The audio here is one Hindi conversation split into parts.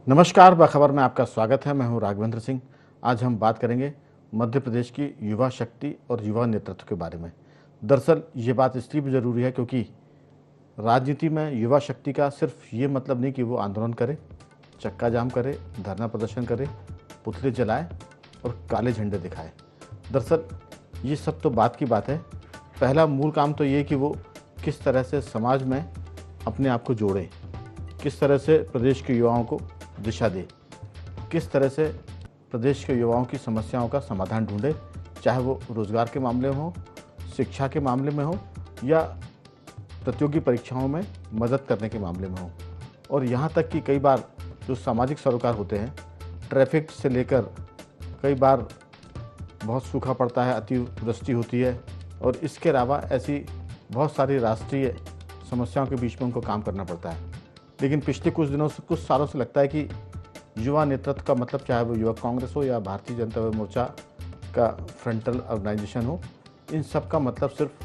नमस्कार, बाखबर में आपका स्वागत है। मैं हूं राघवेंद्र सिंह। आज हम बात करेंगे मध्य प्रदेश की युवा शक्ति और युवा नेतृत्व के बारे में। दरअसल ये बात इसलिए भी ज़रूरी है क्योंकि राजनीति में युवा शक्ति का सिर्फ ये मतलब नहीं कि वो आंदोलन करे, चक्का जाम करे, धरना प्रदर्शन करे, पुतले जलाए और काले झंडे दिखाए। दरअसल ये सब तो बात की बात है। पहला मूल काम तो ये कि वो किस तरह से समाज में अपने आप को जोड़े, किस तरह से प्रदेश के युवाओं को दिशा दे, किस तरह से प्रदेश के युवाओं की समस्याओं का समाधान ढूंढे, चाहे वो रोजगार के मामले में हो, शिक्षा के मामले में हो या प्रतियोगी परीक्षाओं में मदद करने के मामले में हो। और यहाँ तक कि कई बार जो सामाजिक सरोकार होते हैं, ट्रैफिक से लेकर कई बार बहुत सूखा पड़ता है, अतिवृष्टि होती है और इसके अलावा ऐसी बहुत सारी राष्ट्रीय समस्याओं के बीच में उनको काम करना पड़ता है। लेकिन पिछले कुछ दिनों से, कुछ सालों से लगता है कि युवा नेतृत्व का मतलब, चाहे वो युवा कांग्रेस हो या भारतीय जनता मोर्चा का फ्रंटल ऑर्गेनाइजेशन हो, इन सब का मतलब सिर्फ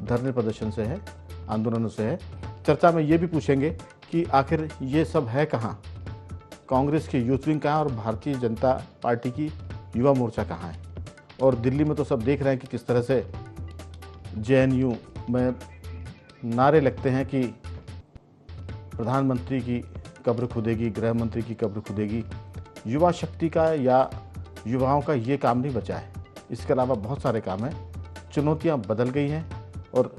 धरने प्रदर्शन से है, आंदोलनों से है। चर्चा में ये भी पूछेंगे कि आखिर ये सब है कहाँ, कांग्रेस की यूथ विंग कहाँ और भारतीय जनता पार्टी की युवा मोर्चा कहाँ है। और दिल्ली में तो सब देख रहे हैं कि किस तरह से JNU में नारे लगते हैं कि प्रधानमंत्री की कब्र खुदेगी, गृह मंत्री की कब्र खुदेगी। युवा शक्ति का या युवाओं का ये काम नहीं बचा है। इसके अलावा बहुत सारे काम हैं। चुनौतियां बदल गई हैं और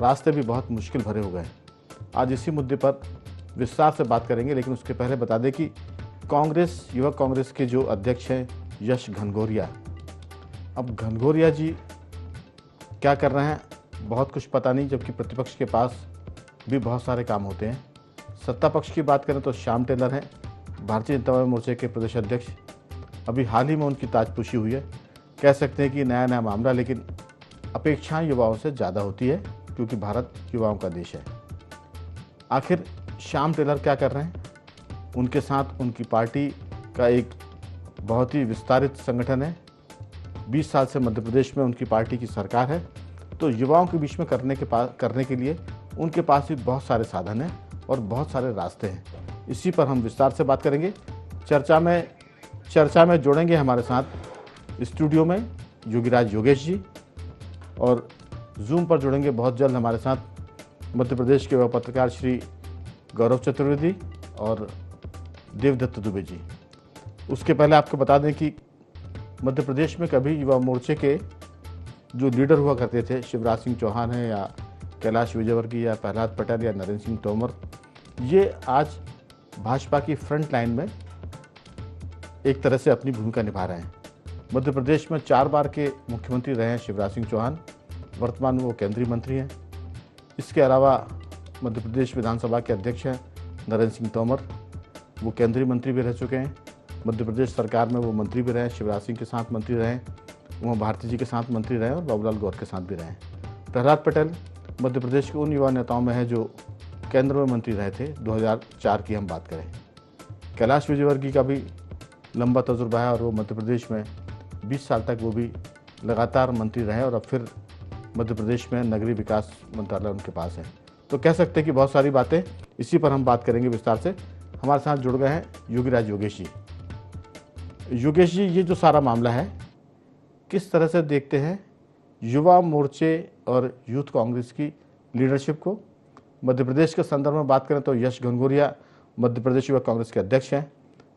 रास्ते भी बहुत मुश्किल भरे हो गए हैं। आज इसी मुद्दे पर विस्तार से बात करेंगे, लेकिन उसके पहले बता दें कि कांग्रेस, युवा कांग्रेस के जो अध्यक्ष हैं यश घनघोरिया, अब घनघोरिया जी क्या कर रहे हैं बहुत कुछ पता नहीं, जबकि प्रतिपक्ष के पास भी बहुत सारे काम होते हैं। सत्ता पक्ष की बात करें तो श्याम टेलर हैं, भारतीय जनता मोर्चे के प्रदेश अध्यक्ष। अभी हाल ही में उनकी ताजपोशी हुई है। कह सकते हैं कि नया नया मामला, लेकिन अपेक्षाएं युवाओं से ज़्यादा होती है क्योंकि भारत युवाओं का देश है। आखिर श्याम टेलर क्या कर रहे हैं? उनके साथ उनकी पार्टी का एक बहुत ही विस्तारित संगठन है। 20 साल से मध्य प्रदेश में उनकी पार्टी की सरकार है। तो युवाओं के बीच में करने के लिए उनके पास भी बहुत सारे साधन हैं और बहुत सारे रास्ते हैं। इसी पर हम विस्तार से बात करेंगे। चर्चा में जोड़ेंगे हमारे साथ स्टूडियो में योगीराज योगेश जी, और जूम पर जुड़ेंगे बहुत जल्द हमारे साथ मध्य प्रदेश के युवा पत्रकार श्री गौरव चतुर्वेदी और देवदत्त दुबे जी। उसके पहले आपको बता दें कि मध्य प्रदेश में कभी युवा मोर्चे के जो लीडर हुआ करते थे, शिवराज सिंह चौहान है या कैलाश विजयवर्गीय या प्रहलाद पटेल या नरेंद्र सिंह तोमर, ये आज भाजपा की फ्रंट लाइन में एक तरह से अपनी भूमिका निभा रहे हैं। मध्य प्रदेश में 4 बार के मुख्यमंत्री रहे हैं शिवराज सिंह चौहान, वर्तमान में वो केंद्रीय मंत्री हैं। इसके अलावा मध्य प्रदेश विधानसभा के अध्यक्ष हैं नरेंद्र सिंह तोमर, वो केंद्रीय मंत्री भी रह चुके हैं। मध्य प्रदेश सरकार में वो मंत्री भी रहे, शिवराज सिंह के साथ मंत्री रहे, वहाँ भारती जी के साथ मंत्री रहे और बाबूलाल गौर के साथ भी रहे। प्रहलाद पटेल मध्य प्रदेश के उन युवा नेताओं में है जो केंद्र में मंत्री रहे थे, 2004 की हम बात करें। कैलाश विजयवर्गीय का भी लंबा तजुर्बा है और वो मध्य प्रदेश में 20 साल तक वो भी लगातार मंत्री रहे और अब फिर मध्य प्रदेश में नगरीय विकास मंत्रालय उनके पास है। तो कह सकते हैं कि बहुत सारी बातें, इसी पर हम बात करेंगे विस्तार से। हमारे साथ जुड़ गए हैं योगीराज योगेश जी। योगेश जी, ये जो सारा मामला है किस तरह से देखते हैं युवा मोर्चे और यूथ कांग्रेस की लीडरशिप को? मध्य प्रदेश के संदर्भ में बात करें तो यश घनघोरिया मध्य प्रदेश युवा कांग्रेस के अध्यक्ष हैं।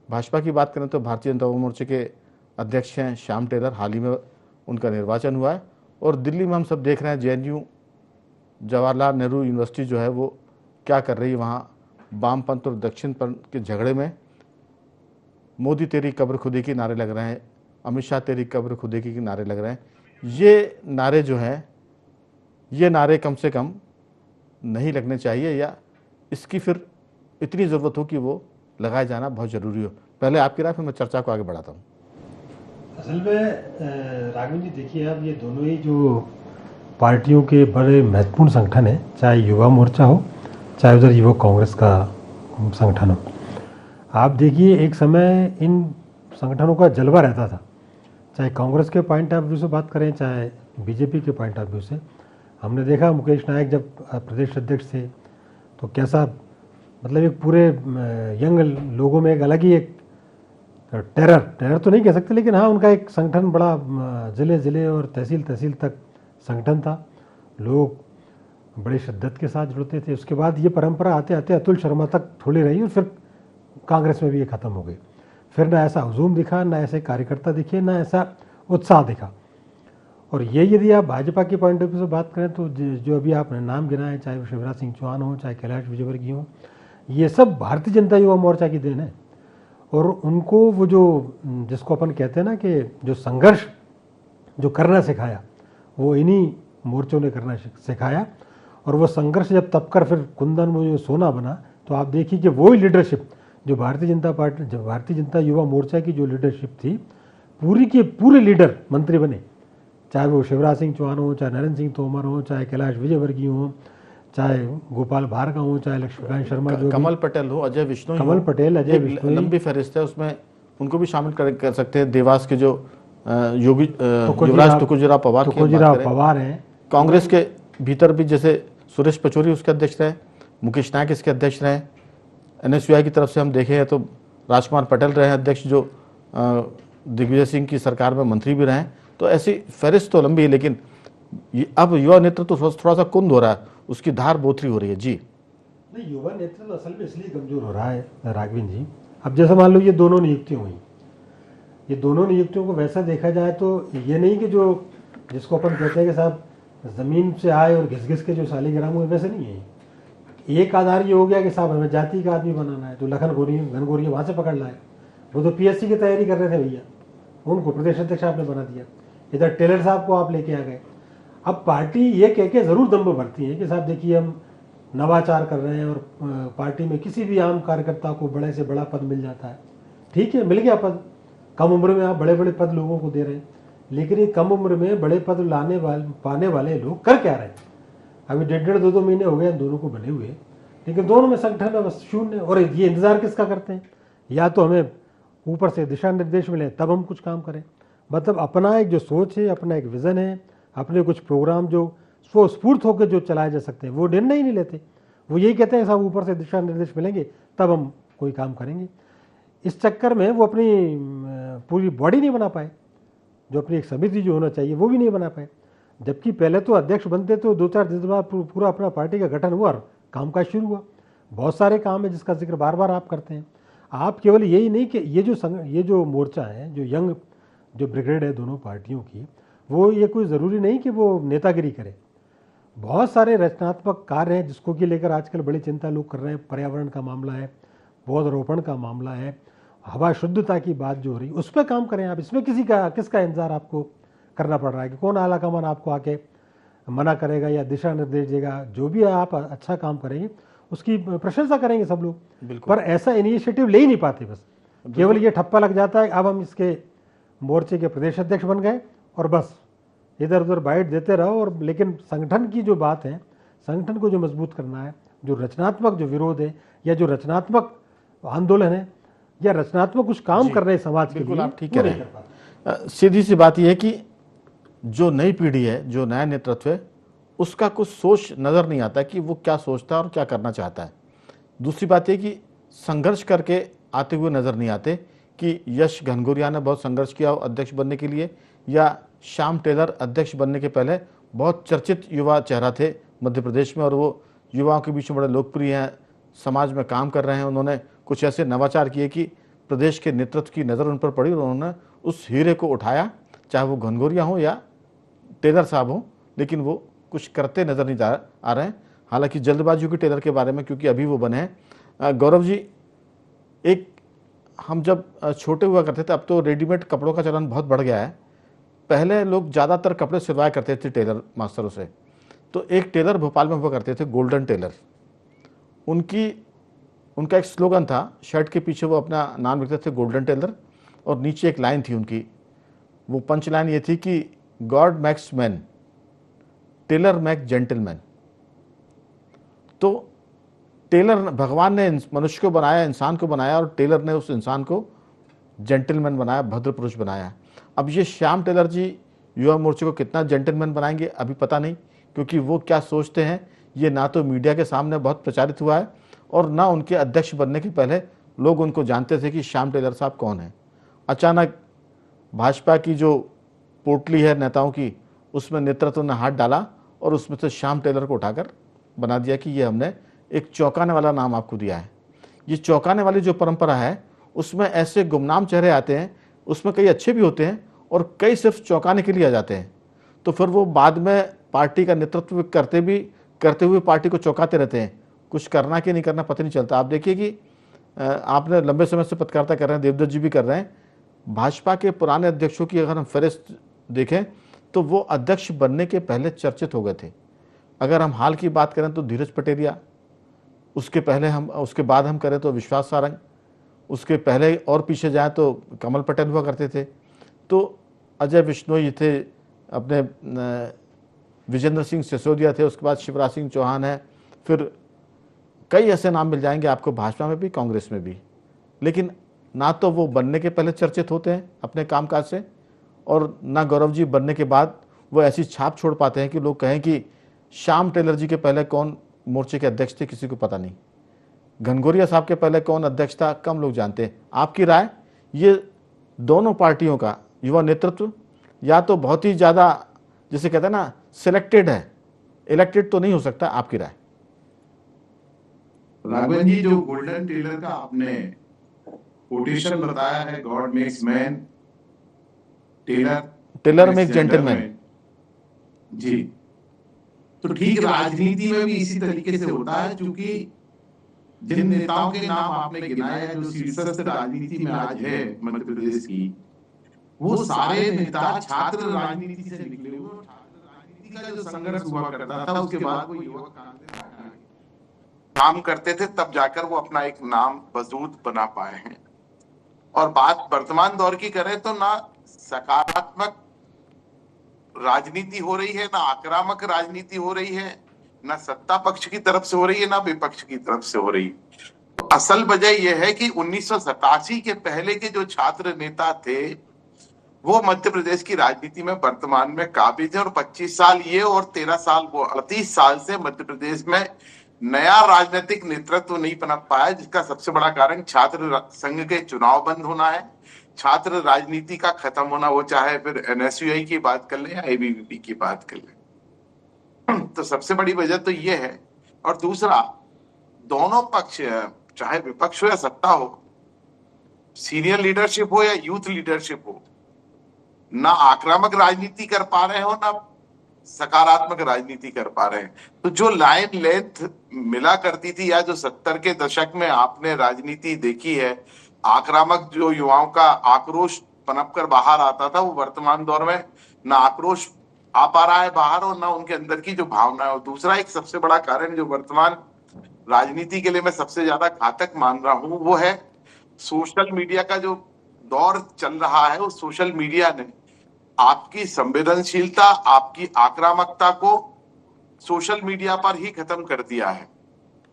भाजपा की बात करें तो भारतीय जनता मोर्चे के अध्यक्ष हैं श्याम टेलर, हाल ही में उनका निर्वाचन हुआ है। और दिल्ली में हम सब देख रहे हैं JNU, जवाहरलाल नेहरू यूनिवर्सिटी जो है वो क्या कर रही है। वहाँ वामपंथ और दक्षिणपंथ के झगड़े में मोदी तेरी कब्र खुदी की नारे लग रहे हैं, अमित शाह तेरी कब्र खुदेगी के नारे लग रहे हैं। ये नारे जो हैं, ये नारे कम से कम नहीं लगने चाहिए, या इसकी फिर इतनी ज़रूरत हो कि वो लगाए जाना बहुत ज़रूरी हो। पहले आपकी राय, फिर मैं चर्चा को आगे बढ़ाता हूँ। असल में राघवन जी देखिए, अब ये दोनों ही जो पार्टियों के बड़े महत्वपूर्ण संगठन हैं, चाहे युवा मोर्चा हो चाहे उधर युवा कांग्रेस का संगठन हो। आप देखिए एक समय इन संगठनों का जलवा रहता था, चाहे कांग्रेस के पॉइंट ऑफ व्यू से बात करें चाहे बीजेपी के पॉइंट ऑफ व्यू से। हमने देखा मुकेश नायक जब प्रदेश अध्यक्ष थे तो कैसा मतलब एक पूरे यंग लोगों में एक अलग ही एक टेरर तो नहीं कह सकते, लेकिन हाँ उनका एक संगठन बड़ा ज़िले ज़िले और तहसील तहसील तक संगठन था। लोग बड़े शिद्दत के साथ जुड़ते थे। उसके बाद ये परंपरा आते आते अतुल शर्मा तक थोड़ी रही और फिर कांग्रेस में भी ये ख़त्म हो गई। फिर ना ऐसा हुजूम दिखा, ना ऐसे कार्यकर्ता दिखे, ना ऐसा उत्साह दिखा। और ये यदि आप भाजपा के पॉइंट ऑफ व्यू से बात करें तो जो अभी आपने नाम गिनाए, चाहे वो शिवराज सिंह चौहान हो, चाहे कैलाश विजयवर्गीय हो, ये सब भारतीय जनता युवा मोर्चा की देन है। और उनको वो जो जिसको अपन कहते हैं ना कि जो संघर्ष जो करना सिखाया, वो इन्हीं मोर्चों ने करना सिखाया। और वो संघर्ष जब तब कर फिर कुंदन वो जो सोना बना, तो आप देखिए कि वही लीडरशिप जो भारतीय जनता पार्टी, जब भारतीय जनता युवा मोर्चा की जो लीडरशिप थी, पूरी के पूरे लीडर मंत्री बने, चाहे वो शिवराज सिंह चौहान हो, चाहे नरेंद्र सिंह तोमर हो, चाहे कैलाश विजयवर्गीय हो, चाहे गोपाल भार्गव हो, चाहे लक्ष्मीकांत शर्मा, जो कमल पटेल हो, अजय विष्णु हो, कमल पटेल, अजय विष्णु, लंबी फहरिस्त है, उसमें उनको भी शामिल कर सकते हैं। देवास के जो युवराज तुकोजीराव पवार हैं। कांग्रेस के भीतर भी जैसे सुरेश पचौरी उसके अध्यक्ष रहे, मुकेश नायक इसके अध्यक्ष रहे, NSUI की तरफ से हम देखें तो राजकुमार पटेल रहे अध्यक्ष, जो दिग्विजय सिंह की सरकार में मंत्री भी रहे। तो ऐसी फहरिस्त तो लंबी है, लेकिन अब युवा नेतृत्व तो थोड़ा सा कुंद हो रहा है, उसकी धार बोथरी हो रही है। जी नहीं, युवा नेतृत्व असल में इसलिए कमजोर हो रहा है राघविन जी। अब जैसे मान लो ये दोनों नियुक्तियां हुई, ये दोनों नियुक्तियों को वैसा देखा जाए तो ये नहीं कि जो जिसको अपन कहते हैं कि साहब ज़मीन से आए और घिस घिस के जो शालीग्राम हुए, वैसे नहीं है। एक आधार ये हो गया कि साहब हमें जाति का आदमी बनाना है, तो लखन घनघोरिया वहाँ से पकड़ लाए। वो तो PSC की तैयारी कर रहे थे भैया, उनको प्रदेश अध्यक्ष आपने बना दिया। इधर टेलर साहब को आप लेके आ गए। अब पार्टी ये कह के ज़रूर दम्भ भरती है कि साहब देखिए हम नवाचार कर रहे हैं और पार्टी में किसी भी आम कार्यकर्ता को बड़े से बड़ा पद मिल जाता है। ठीक है, मिल गया पद, कम उम्र में आप बड़े बड़े पद लोगों को दे रहे हैं, लेकिन ये कम उम्र में बड़े पद पाने वाले लोग कर क्या रहे हैं? अभी 1.5-2 महीने हो गए दोनों को बने हुए, लेकिन दोनों में संगठन है बस शून्य। और ये इंतजार किसका करते हैं? या तो हमें ऊपर से दिशा निर्देश मिले तब हम कुछ काम करें। मतलब अपना एक जो सोच है, अपना एक विज़न है, अपने कुछ प्रोग्राम जो स्वस्फूर्त होकर जो चलाए जा सकते हैं, वो निर्णय ही नहीं लेते। वो यही कहते हैं साहब ऊपर से दिशा निर्देश मिलेंगे तब हम कोई काम करेंगे। इस चक्कर में वो अपनी पूरी बॉडी नहीं बना पाए, जो अपनी एक समिति जो होना चाहिए वो भी नहीं बना पाए। जबकि पहले तो अध्यक्ष बनते तो 2-4 दिन बाद पूरा अपना पार्टी का गठन हुआ और कामकाज शुरू हुआ। बहुत सारे काम है जिसका जिक्र बार बार आप करते हैं। आप केवल यही नहीं कि ये जो मोर्चा है, जो यंग जो ब्रिगेड है दोनों पार्टियों की, वो ये कोई ज़रूरी नहीं कि वो नेतागिरी करे। बहुत सारे रचनात्मक कार्य हैं जिसको कि लेकर आजकल बड़ी चिंता लोग कर रहे हैं। पर्यावरण का मामला है, पौधरोपण का मामला है, हवा शुद्धता की बात जो हो रही है, उस पर काम करें आप। इसमें किसका इंतजार आपको करना पड़ रहा है कि कौन आला कमान आपको आके मना करेगा या दिशा निर्देश देगा? जो भी आप अच्छा काम करेंगे उसकी प्रशंसा करेंगे सब लोग, पर ऐसा इनिशिएटिव ले ही नहीं पाते। बस केवल ये ठप्पा लग जाता है, अब हम इसके मोर्चे के प्रदेश अध्यक्ष बन गए और बस इधर उधर बाइट देते रहो। और लेकिन संगठन की जो बात है, संगठन को जो मजबूत करना है, जो रचनात्मक जो विरोध है या जो रचनात्मक आंदोलन है या रचनात्मक कुछ काम कर रहे हैं समाज के लिए, आप ठीक कह रहे हैं। सीधी सी बात यह है कि जो नई पीढ़ी है, जो नया नेतृत्व है, उसका कुछ सोच नज़र नहीं आता कि वो क्या सोचता है और क्या करना चाहता है। दूसरी बात यह कि संघर्ष करके आते हुए नज़र नहीं आते कि यश घनघोरिया ने बहुत संघर्ष किया अध्यक्ष बनने के लिए, या श्याम टेलर अध्यक्ष बनने के पहले बहुत चर्चित युवा चेहरा थे मध्य प्रदेश में और वो युवाओं के बीच में बड़े लोकप्रिय हैं, समाज में काम कर रहे हैं। उन्होंने कुछ ऐसे नवाचार किए कि प्रदेश के नेतृत्व की नज़र उन पर पड़ी और उन्होंने उस हीरे को उठाया, चाहे वो घनघोरिया हो या टेलर साहब हो, लेकिन वो कुछ करते नज़र नहीं आ रहे हैं। हालांकि जल्दबाजी की टेलर के बारे में, क्योंकि अभी वो बने हैं। गौरव जी, एक हम जब छोटे हुआ करते थे, अब तो रेडीमेड कपड़ों का चलन बहुत बढ़ गया है। पहले लोग ज़्यादातर कपड़े सिलवाया करते थे टेलर मास्टरों से। तो एक टेलर भोपाल में हुआ करते थे, गोल्डन टेलर। उनका एक स्लोगन था, शर्ट के पीछे वो अपना नाम लिखते थे गोल्डन टेलर, और नीचे एक लाइन थी उनकी, वो पंच लाइन ये थी कि God makes man, tailor make gentleman. तो टेलर, भगवान ने मनुष्य को बनाया, इंसान को बनाया, और टेलर ने उस इंसान को जेंटलमैन बनाया, भद्र पुरुष बनाया। अब ये श्याम टेलर जी युवा मोर्चे को कितना जेंटलमैन बनाएंगे अभी पता नहीं, क्योंकि वो क्या सोचते हैं ये ना तो मीडिया के सामने बहुत प्रचारित हुआ है और ना उनके अध्यक्ष बनने के पहले लोग उनको जानते थे कि श्याम टेलर साहब कौन है। अचानक भाजपा की जो पोटली है नेताओं की, उसमें नेतृत्व ने हाथ डाला और उसमें से श्याम टेलर को उठाकर बना दिया कि ये हमने एक चौंकाने वाला नाम आपको दिया है। ये चौंकाने वाली जो परंपरा है, उसमें ऐसे गुमनाम चेहरे आते हैं, उसमें कई अच्छे भी होते हैं और कई सिर्फ चौंकाने के लिए आ जाते हैं। तो फिर वो बाद में पार्टी का नेतृत्व करते हुए पार्टी को चौंकाते रहते हैं। कुछ करना कि नहीं करना पता नहीं चलता। आप देखिए कि आपने लंबे समय से पत्रकारिता कर रहे हैं, देवदत्त जी भी कर रहे हैं। भाजपा के पुराने अध्यक्षों की अगर हम फहरिस्त देखें तो वो अध्यक्ष बनने के पहले चर्चित हो गए थे। अगर हम हाल की बात करें तो धीरज पटेलिया, उसके बाद हम करें तो विश्वास सारंग, उसके पहले और पीछे जाएं तो कमल पटेल हुआ करते थे। तो अजय बिश्नोई थे, अपने विजेंद्र सिंह सिसोदिया थे, उसके बाद शिवराज सिंह चौहान है, फिर कई ऐसे नाम मिल जाएंगे आपको भाजपा में भी कांग्रेस में भी। लेकिन ना तो वो बनने के पहले चर्चित होते हैं अपने कामकाज से, और ना गौरव जी बनने के बाद वो ऐसी छाप छोड़ पाते हैं कि लोग कहें कि श्याम टेलर जी के पहले कौन मोर्चे के अध्यक्ष थे, किसी को पता नहीं। घनघोरिया साहब के पहले कौन अध्यक्ष था, कम लोग जानते हैं। आपकी राय, ये दोनों पार्टियों का युवा नेतृत्व या तो बहुत ही ज़्यादा, जिसे कहते हैं ना, सिलेक्टेड है, इलेक्टेड तो नहीं हो सकता, आपकी राय? राघवन जी, जो गोल्डन टेलर का आपने कोटेशन बताया है, God makes man, tailor make gentleman, जी, तो ठीक राजनीति में भी इसी तरीके से होता है। क्योंकि जिन नेताओं के नाम आपने गिनाए हैं जो शीर्षस्थ राजनीति में आज है मध्य प्रदेश की, वो सारे नेता छात्र राजनीति से निकले हुए, छात्र राजनीति का जो संघर्ष हुआ करता था उसके बाद वो युवक काम करते थे, तब जाकर वो अपना एक नाम वजूद बना पाए हैं। और बात वर्तमान दौर की करें तो ना सकारात्मक राजनीति हो रही है, ना आक्रामक राजनीति हो रही है, ना सत्ता पक्ष की तरफ से हो रही है, ना विपक्ष की तरफ से हो रही है। तो असल वजह यह है कि 1987 के पहले के जो छात्र नेता थे वो मध्य प्रदेश की राजनीति में वर्तमान में काबिज है, और 25 साल ये और 13 साल वो, 38 साल से मध्य प्रदेश में नया राजनीतिक नेतृत्व नहीं पनप पाया, जिसका सबसे बड़ा कारण छात्र संघ के चुनाव बंद होना है, छात्र राजनीति का खत्म होना, वो चाहे फिर एनएसयूआई की बात कर ले या एबीवीपी की बात कर ले। तो सबसे बड़ी वजह तो ये है। और दूसरा, दोनों पक्ष, चाहे विपक्ष हो या सत्ता हो, सीनियर लीडरशिप हो या यूथ लीडरशिप हो, ना आक्रामक राजनीति कर पा रहे हो, ना सकारात्मक राजनीति कर पा रहे हैं। तो जो लाइन लेंथ मिला करती थी, या जो 70 के दशक में आपने राजनीति देखी है, आक्रामक जो युवाओं का आक्रोश पनप कर बाहर आता था, वो वर्तमान दौर में ना आक्रोश आ पा रहा है बाहर, और ना उनके अंदर की जो भावना है। और दूसरा एक सबसे बड़ा कारण जो वर्तमान राजनीति के लिए मैं सबसे ज्यादा घातक मान रहा हूं, वो है सोशल मीडिया का जो दौर चल रहा है। उस सोशल मीडिया ने आपकी संवेदनशीलता, आपकी आक्रामकता को सोशल मीडिया पर ही खत्म कर दिया है।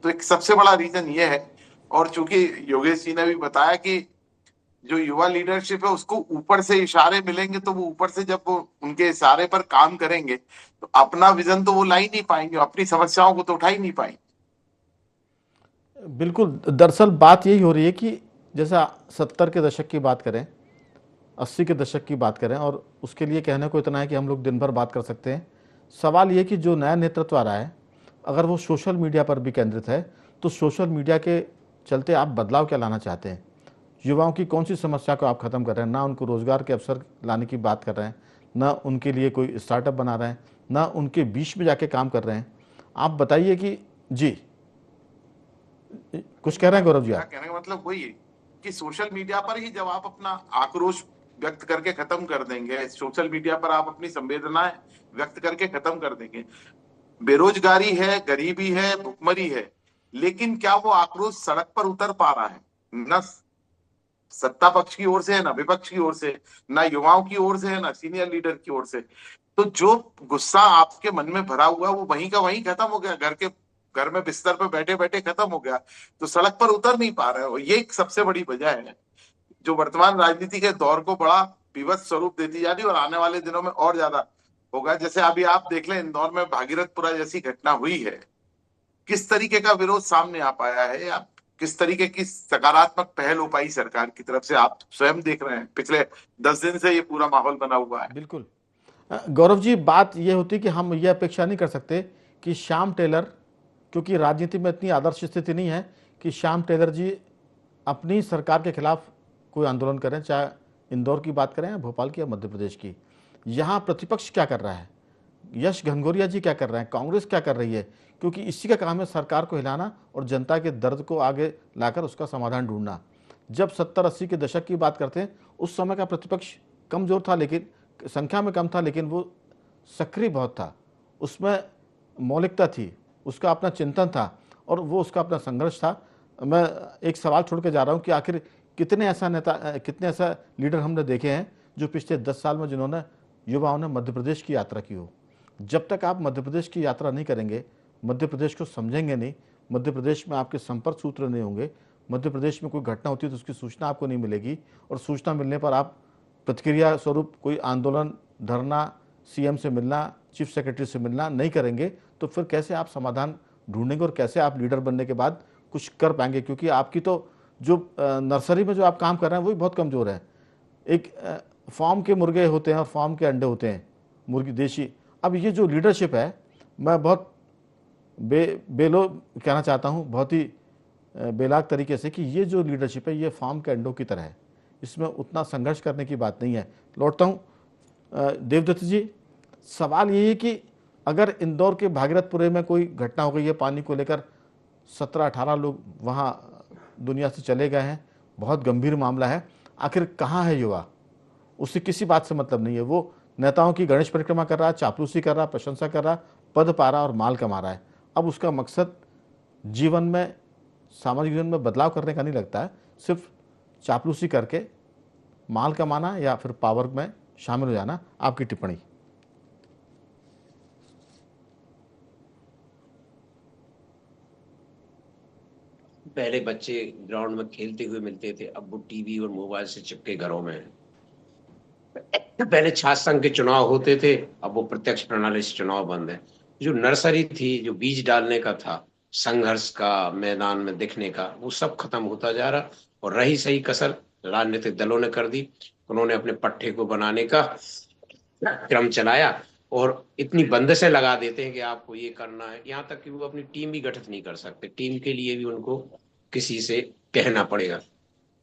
तो एक सबसे बड़ा रीजन ये है। और चूंकि योगेश जी ने भी बताया कि जो युवा लीडरशिप है उसको ऊपर से इशारे मिलेंगे, तो वो ऊपर से जब वो उनके इशारे पर काम करेंगे तो अपना विजन तो वो ला ही नहीं पाएंगे, अपनी समस्याओं को तो उठा ही नहीं पाएंगे। बिल्कुल, दरअसल बात यही हो रही है कि जैसा 70 के दशक की बात करें, 80 के दशक की बात करें, और उसके लिए कहने को इतना है कि हम लोग दिन भर बात कर सकते हैं। सवाल ये कि जो नया नेतृत्व आ रहा है, अगर वो सोशल मीडिया पर भी केंद्रित है, तो सोशल मीडिया के चलते आप बदलाव क्या लाना चाहते हैं? युवाओं की कौन सी समस्या को आप खत्म कर रहे हैं? ना उनको रोजगार के अवसर लाने की बात कर रहे हैं, ना उनके लिए कोई स्टार्टअप बना रहे हैं, ना उनके बीच में जाके काम कर रहे हैं। आप बताइए कि जी, कुछ कह रहे हैं गौरव जी? कहने का मतलब वही है कि सोशल मीडिया पर ही जब आप अपना आक्रोश व्यक्त करके खत्म कर देंगे, सोशल मीडिया पर आप अपनी संवेदनाएं व्यक्त करके खत्म कर देंगे। बेरोजगारी है, गरीबी है, भुखमरी है, लेकिन क्या वो आक्रोश सड़क पर उतर पा रहा है? न सत्ता पक्ष की ओर से है, ना विपक्ष की ओर से, ना युवाओं की ओर से है, ना सीनियर लीडर की ओर से। तो जो गुस्सा आपके मन में भरा हुआ वो वहीं का वहीं खत्म हो गया, घर में बिस्तर पे बैठे बैठे खत्म हो गया, तो सड़क पर उतर नहीं पा रहे हो। ये एक सबसे बड़ी वजह है जो वर्तमान राजनीति के दौर को बड़ा विवश स्वरूप देती जा रही है, और आने वाले दिनों में और ज्यादा होगा। जैसे अभी आप देख लें, इंदौर में भागीरथपुरा जैसी घटना हुई है, किस तरीके का विरोध सामने आ पाया है, या किस तरीके की सकारात्मक पहल हो पाई सरकार की तरफ से? आप स्वयं देख रहे हैं, पिछले 10 दिन से ये पूरा माहौल बना हुआ है। बिल्कुल। गौरव जी, बात यह होती कि हम यह अपेक्षा नहीं कर सकते कि श्याम टेलर, क्योंकि राजनीति में इतनी आदर्श स्थिति नहीं है कि श्याम टेलर जी अपनी सरकार के खिलाफ कोई आंदोलन करें, चाहे इंदौर की बात करें या भोपाल की या मध्य प्रदेश की। यहाँ प्रतिपक्ष क्या कर रहा है, यश घनघोरिया जी क्या कर रहे हैं, कांग्रेस क्या कर रही है, क्योंकि इसी का काम है सरकार को हिलाना और जनता के दर्द को आगे लाकर उसका समाधान ढूंढना। जब 70-80 के दशक की बात करते हैं, उस समय का प्रतिपक्ष कमजोर था, लेकिन संख्या में कम था, लेकिन वो सक्रिय बहुत था, उसमें मौलिकता थी, उसका अपना चिंतन था और वो उसका अपना संघर्ष था। मैं एक सवाल छोड़ के जा रहा हूँ कि आखिर कितने ऐसा नेता, कितने ऐसा लीडर हमने देखे हैं जो पिछले 10 साल में जिन्होंने युवाओं ने मध्य प्रदेश की यात्रा की हो। जब तक आप मध्य प्रदेश की यात्रा नहीं करेंगे, मध्य प्रदेश को समझेंगे नहीं, मध्य प्रदेश में आपके संपर्क सूत्र नहीं होंगे, मध्य प्रदेश में कोई घटना होती है तो उसकी सूचना आपको नहीं मिलेगी, और सूचना मिलने पर आप प्रतिक्रिया स्वरूप कोई आंदोलन, धरना, सीएम से मिलना, चीफ सेक्रेटरी से मिलना नहीं करेंगे, तो फिर कैसे आप समाधान ढूंढेंगे और कैसे आप लीडर बनने के बाद कुछ कर पाएंगे? क्योंकि आपकी तो जो नर्सरी में जो आप काम कर रहे हैं वो भी बहुत कमज़ोर है। एक फार्म के मुर्गे होते हैं और फार्म के अंडे होते हैं, मुर्गी देशी। अब ये जो लीडरशिप है, मैं बहुत बेलो कहना चाहता हूँ, बहुत ही बेलाग तरीके से, कि ये जो लीडरशिप है ये फार्म के अंडों की तरह है, इसमें उतना संघर्ष करने की बात नहीं है। लौटता हूँ देवदत्त जी, सवाल यही है कि अगर इंदौर के भागीरथपुरे में कोई घटना हो गई है पानी को लेकर, 17-18 लोग वहाँ दुनिया से चले गए हैं, बहुत गंभीर मामला है, आखिर कहाँ है युवा? उससे किसी बात से मतलब नहीं है, वो नेताओं की गणेश परिक्रमा कर रहा है, चापलूसी कर रहा है, प्रशंसा कर रहा है, पद पा रहा और माल कमा रहा है। अब उसका मकसद जीवन में, सामाजिक जीवन में बदलाव करने का नहीं लगता है, सिर्फ चापलूसी करके माल कमाना या फिर पावर में शामिल हो जाना। आपकी टिप्पणी? पहले बच्चे ग्राउंड में खेलते हुए मिलते थे, अब वो टीवी और मोबाइल से चिपके घरों में हैं। पहले छात्र संघ के चुनाव होते थे, अब वो प्रत्यक्ष प्रणाली से चुनाव बंद है। जो नर्सरी थी, जो बीज डालने का था, संघर्ष का, मैदान में दिखने का, वो सब खत्म होता जा रहा। और रही सही कसर राजनीतिक दलों ने कर दी। उन्होंने अपने पट्टे को बनाने का क्रम चलाया और इतनी बंदिशें लगा देते हैं कि आपको ये करना है, यहाँ तक कि वो अपनी टीम भी गठित नहीं कर सकते। टीम के लिए भी उनको किसी से कहना पड़ेगा।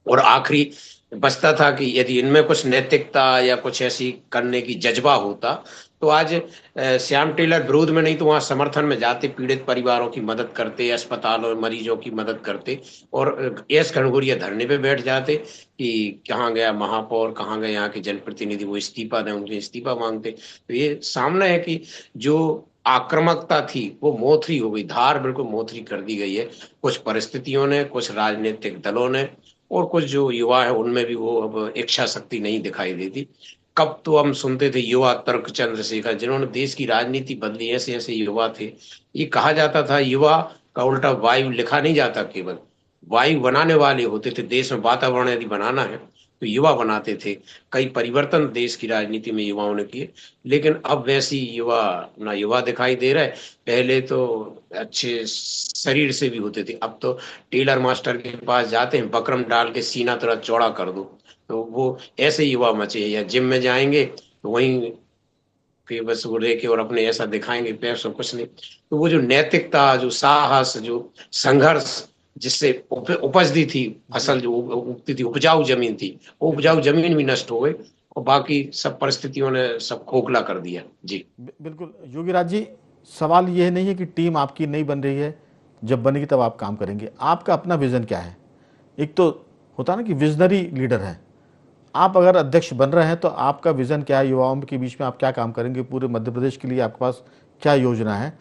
और आखिरी बचता था कि यदि इनमें कुछ नैतिकता या कुछ ऐसी करने की जज्बा होता तो आज श्याम टेलर विरोध में नहीं तो वहां समर्थन में जाते, पीड़ित परिवारों की मदद करते, अस्पताल और मरीजों की मदद करते, और एस घनघोरिया धरने पे बैठ जाते कि कहाँ गया महापौर, कहाँ गए यहाँ के जनप्रतिनिधि, वो इस्तीफा दें, उनके इस्तीफा मांगते। तो ये सामने है कि जो आक्रामकता थी वो मोथरी हो गई, धार बिल्कुल मोथरी कर दी गई है कुछ परिस्थितियों ने, कुछ राजनीतिक दलों ने, और कुछ जो युवा है उनमें भी वो अब इच्छा शक्ति नहीं दिखाई देती। कब तो हम सुनते थे युवा तर्क चंद्रशेखर, जिन्होंने देश की राजनीति बदली, ऐसे ऐसे युवा थे। ये कहा जाता था युवा का उल्टा वायु लिखा नहीं जाता, केवल वायु बनाने वाले होते थे। देश में वातावरण यदि बनाना है तो युवा बनाते थे। कई परिवर्तन देश की राजनीति में युवाओं ने किए, लेकिन अब वैसी युवा ना युवा दिखाई दे रहा है। पहले तो अच्छे शरीर से भी होते थे, अब तो टेलर मास्टर के पास जाते हैं, बकरम डाल के सीना थोड़ा चौड़ा कर दो, तो वो ऐसे युवा मचे। या जिम में जाएंगे तो वहीं के बस वो लेके और अपने ऐसा दिखाएंगे, पैसों कुछ नहीं। तो वो जो नैतिकता, जो साहस, जो संघर्ष जिससे उपजती थी फसल, जो उगती थी, उपजाऊ जमीन थी, वो उपजाऊ जमीन भी नष्ट हो गई और बाकी सब परिस्थितियों ने सब खोखला कर दिया। जी बिल्कुल योगीराज जी, सवाल ये नहीं है कि टीम आपकी नहीं बन रही है, जब बनेगी तब आप काम करेंगे। आपका अपना विजन क्या है? एक तो होता ना कि विजनरी लीडर है, आप अगर अध्यक्ष बन रहे हैं तो आपका विजन क्या है? युवाओं के बीच में आप क्या काम करेंगे? पूरे मध्य प्रदेश के लिए आपके पास क्या योजना है?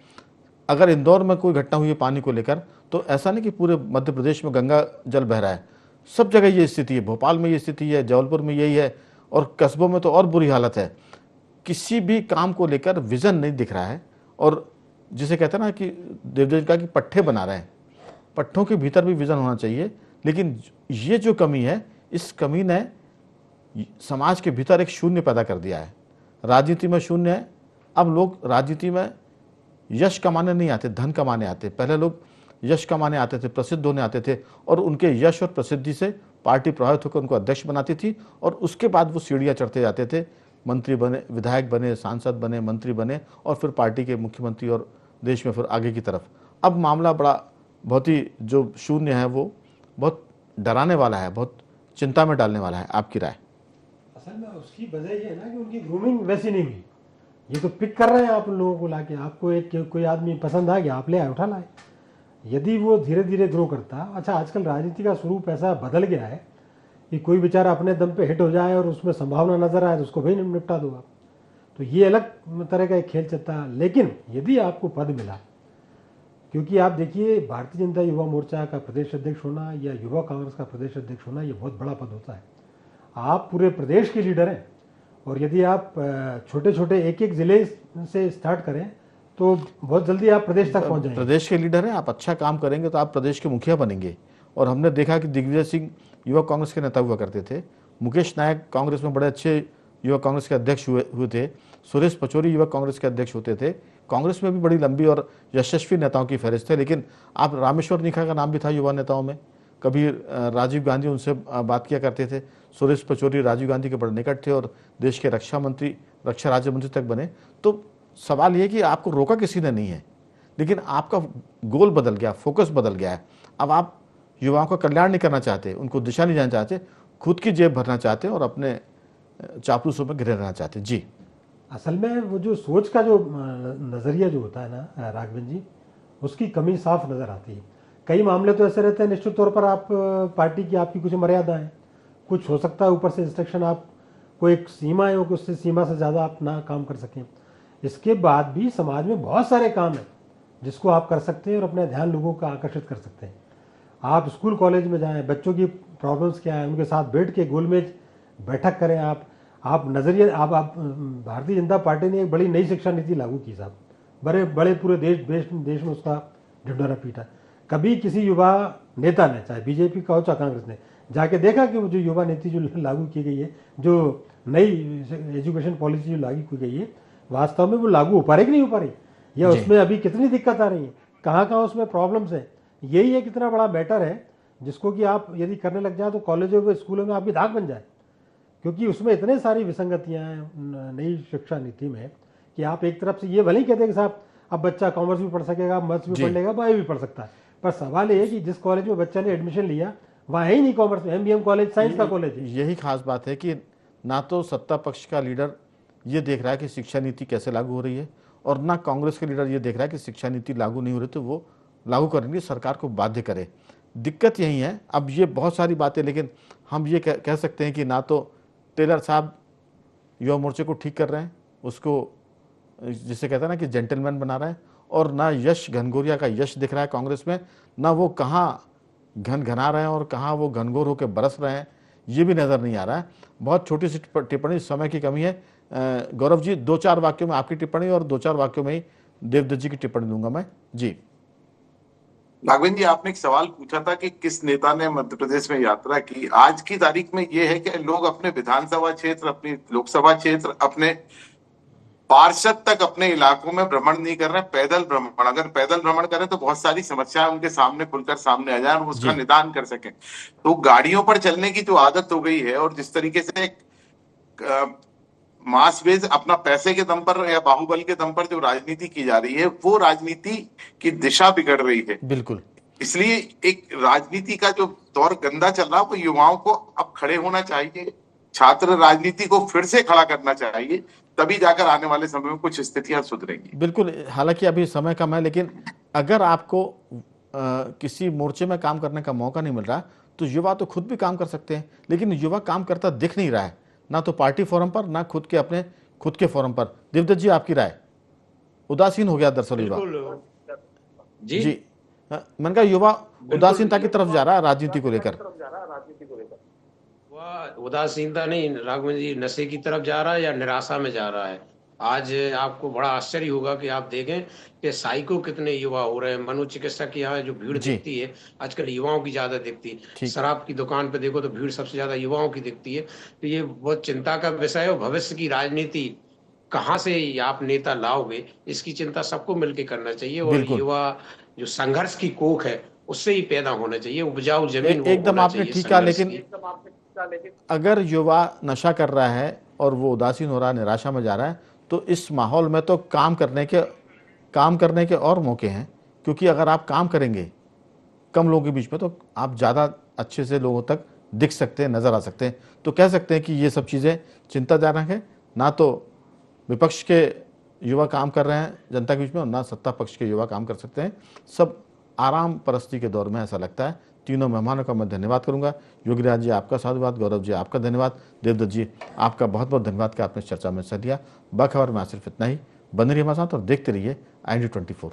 अगर इंदौर में कोई घटना हुई है पानी को लेकर, तो ऐसा नहीं कि पूरे मध्य प्रदेश में गंगा जल बह रहा है, सब जगह ये स्थिति है, भोपाल में ये स्थिति है, जबलपुर में यही है, और कस्बों में तो और बुरी हालत है। किसी भी काम को लेकर विजन नहीं दिख रहा है, और जिसे कहते हैं ना कि देवदेव का कि पट्टे बना रहे हैं, पट्टों के भीतर भी विजन होना चाहिए। लेकिन ये जो कमी है, इस कमी ने समाज के भीतर एक शून्य पैदा कर दिया है। राजनीति में शून्य है। अब लोग राजनीति में यश कमाने नहीं आते, धन कमाने आते। पहले लोग यश कमाने आते थे, प्रसिद्ध होने आते थे और उनके यश और प्रसिद्धि से पार्टी प्रभावित होकर उनको अध्यक्ष बनाती थी और उसके बाद वो सीढ़ियाँ चढ़ते जाते थे, मंत्री बने, विधायक बने, सांसद बने, मंत्री बने और फिर पार्टी के मुख्यमंत्री और देश में फिर आगे की तरफ। अब मामला बड़ा बहुत ही जो शून्य है वो बहुत डराने वाला है, बहुत चिंता में डालने वाला है। आपकी राय? असल में उसकी वजह ये है ना कि उनकी ग्रूमिंग वैसी नहीं हुई। ये तो पिक कर रहे हैं आप लोगों को लाके, आपको एक कोई आदमी पसंद आ गया, आप ले आए, उठा लाए। यदि वो धीरे धीरे ग्रो करता, अच्छा आजकल राजनीति का स्वरूप ऐसा बदल गया है कि कोई बेचारा अपने दम पे हिट हो जाए और उसमें संभावना नजर आए तो उसको भी निपटा दो आप। तो ये अलग तरह का एक खेल चलता है। लेकिन यदि आपको पद मिला, क्योंकि आप देखिए भारतीय जनता युवा मोर्चा का प्रदेश अध्यक्ष होना या युवा कांग्रेस का प्रदेश अध्यक्ष होना ये बहुत बड़ा पद होता है। आप पूरे प्रदेश के लीडर हैं और यदि आप छोटे छोटे एक एक जिले से स्टार्ट करें तो बहुत जल्दी आप प्रदेश तक पहुंच जाएंगे। प्रदेश के लीडर हैं, आप अच्छा काम करेंगे तो आप प्रदेश के मुखिया बनेंगे। और हमने देखा कि दिग्विजय सिंह युवा कांग्रेस के नेता हुआ करते थे, मुकेश नायक कांग्रेस में बड़े अच्छे युवा कांग्रेस के अध्यक्ष हुए थे, सुरेश पचौरी युवा कांग्रेस के अध्यक्ष होते थे। कांग्रेस में भी बड़ी लंबी और यशस्वी नेताओं की फहरिस्त है। लेकिन आप रामेश्वर निखा का नाम भी था युवा नेताओं में, कभी राजीव गांधी उनसे बात किया करते थे। सुरेश पचौरी राजीव गांधी के बड़े निकट थे और देश के रक्षा राज्य मंत्री तक बने। तो सवाल ये कि आपको रोका किसी ने नहीं है, लेकिन आपका गोल बदल गया, फोकस बदल गया है। अब आप युवाओं का कल्याण नहीं करना चाहते, उनको दिशा नहीं जाना चाहते, खुद की जेब भरना चाहते और अपने चापलूसों में घिरे रहना चाहते। जी, असल में वो जो सोच का जो नज़रिया जो होता है ना राघवन जी, उसकी कमी साफ नज़र आती है। कई मामले तो ऐसे रहते हैं निश्चित तौर पर आप पार्टी की आपकी कुछ मर्यादा है, कुछ हो सकता है ऊपर से इंस्ट्रक्शन, आप कोई एक सीमा है कि उससे सीमा से ज़्यादा आप ना काम कर सकें। इसके बाद भी समाज में बहुत सारे काम हैं जिसको आप कर सकते हैं और अपना ध्यान लोगों का आकर्षित कर सकते हैं। आप स्कूल कॉलेज में जाएं, बच्चों की प्रॉब्लम्स क्या है उनके साथ बैठ के गोलमेज बैठक करें। आप नज़रिए आप भारतीय जनता पार्टी ने एक बड़ी नई शिक्षा नीति लागू की साहब, बड़े पूरे देश में उसका ढिंढोरा पीटा। कभी किसी युवा नेता ने, चाहे बीजेपी का हो चाहे कांग्रेस ने, जाके देखा कि वो जो युवा नीति जो लागू की गई है, जो नई एजुकेशन पॉलिसी जो लागू की गई है, वास्तव में वो लागू हो पा रही कि नहीं हो पा रही, या उसमें अभी कितनी दिक्कत आ रही है, कहाँ कहाँ उसमें प्रॉब्लम्स हैं। यही एक इतना बड़ा मैटर है जिसको कि आप यदि करने लग जाए तो कॉलेजों में स्कूलों में आपकी धाक बन जाए, क्योंकि उसमें इतने सारी विसंगतियाँ हैं नई शिक्षा नीति में कि आप एक तरफ से ये भले ही कहते हैं कि साहब अब बच्चा कॉमर्स भी पढ़ सकेगा, मैथ्स भी पढ़ लेगा, बायो भी पढ़ सकता है, पर सवाल ये है कि जिस कॉलेज में बच्चा ने एडमिशन लिया वहाँ है ही नहीं कॉमर्स में, एमबीएम कॉलेज साइंस का कॉलेज है। यही खास बात है कि ना तो सत्ता पक्ष का लीडर ये देख रहा है कि शिक्षा नीति कैसे लागू हो रही है और ना कांग्रेस के लीडर ये देख रहा है कि शिक्षा नीति लागू नहीं हो रही तो वो लागू करने के लिए सरकार को बाध्य करे। दिक्कत यही है। अब ये बहुत सारी बातें, लेकिन हम ये कह सकते हैं कि ना तो टेलर साहब युवा मोर्चे को ठीक कर रहे हैं, उसको जिसे कहते हैं ना कि जेंटलमैन बना रहे हैं, और ना यश घनघोरिया का यश दिख रहा है कांग्रेस में, ना वो कहाँ घना रहे हैं और कहाँ वो घनघोर होकर बरस रहे हैं, ये भी नज़र नहीं आ रहा है। बहुत छोटी सी टिप्पणी, समय की कमी है। गौरव जी, 2-4 वाक्यों में आपकी टिप्पणी और 2-4 वाक्यों में ही देवदत्त जी की टिप्पणी दूंगा मैं। जी राघवेंद्र जी, आपने एक सवाल पूछा था कि किस नेता ने मध्य प्रदेश में यात्रा की। आज की तारीख में यह है कि लोग अपने विधानसभा क्षेत्र, अपनी लोकसभा क्षेत्र, अपने पार्षद तक अपने इलाकों में भ्रमण नहीं कर रहे, पैदल भ्रमण। अगर पैदल भ्रमण करें तो बहुत सारी समस्याएं उनके सामने खुलकर सामने आ जाए और उसका निदान कर सकें। तो गाड़ियों पर चलने की जो आदत हो गई है और जिस तरीके से मास बेस अपना पैसे के दम पर या बाहुबल के दम पर जो राजनीति की जा रही है, वो राजनीति की दिशा बिगड़ रही है। बिल्कुल। इसलिए एक राजनीति का जो दौर गंदा चल रहा है वो युवाओं को अब खड़े होना चाहिए, छात्र राजनीति को फिर से खड़ा करना चाहिए, तभी जाकर आने वाले समय में कुछ स्थितियां सुधरेंगी। बिल्कुल। हालांकि अभी समय कम है, लेकिन अगर आपको किसी मोर्चे में काम करने का मौका नहीं मिल रहा तो युवा तो खुद भी काम कर सकते हैं, लेकिन युवा काम करता दिख नहीं रहा है, ना तो पार्टी फोरम पर, ना खुद के फोरम पर। देवदत्त जी, आपकी राय? उदासीन हो गया दरअसल युवा। जी मैंने कहा युवा उदासीनता की तरफ जा रहा है राजनीति को लेकर। वह उदासीनता नहीं राघवन जी, नशे की तरफ जा रहा है या निराशा में जा रहा है। आज आपको बड़ा आश्चर्य होगा कि आप देखें कि साइको कितने युवा हो रहे हैं। मनोचिकित्सक की यहाँ जो भीड़ दिखती है आजकल युवाओं की ज्यादा दिखती है। शराब की दुकान पे देखो तो भीड़ सबसे ज्यादा युवाओं की दिखती है। तो ये बहुत चिंता का विषय है। भविष्य की राजनीति कहाँ से आप नेता लाओगे, इसकी चिंता सबको मिलकर करना चाहिए। और बिल्कुल। युवा जो संघर्ष की कोख है उससे ही पैदा होना चाहिए, उपजाऊ जमीन वो एकदम होना आपने चाहिए ठीक कहा, संघर्ष लेकिन की। अगर युवा नशा कर रहा है और वो उदासीन हो रहा है, निराशा में जा रहा है, तो इस माहौल में तो काम करने के और मौके हैं। क्योंकि अगर आप काम करेंगे कम लोगों के बीच में, तो आप ज़्यादा अच्छे से लोगों तक दिख सकते हैं, नज़र आ सकते हैं। तो कह सकते हैं कि ये सब चीज़ें चिंताजनक है। ना तो विपक्ष के युवा काम कर रहे हैं जनता के बीच में, और ना सत्ता पक्ष के युवा काम कर सकते हैं। सब आराम परस्ती के दौर में ऐसा लगता है। तीनों मेहमानों का मैं धन्यवाद करूंगा। योगीराज जी आपका साधुवाद, गौरव जी आपका धन्यवाद, देवदत्त जी आपका बहुत बहुत धन्यवाद कि आपने इस चर्चा में हिस्सा लिया। बखबर में सिर्फ इतना ही। बने रहिए हमारे साथ और देखते रहिए IND24।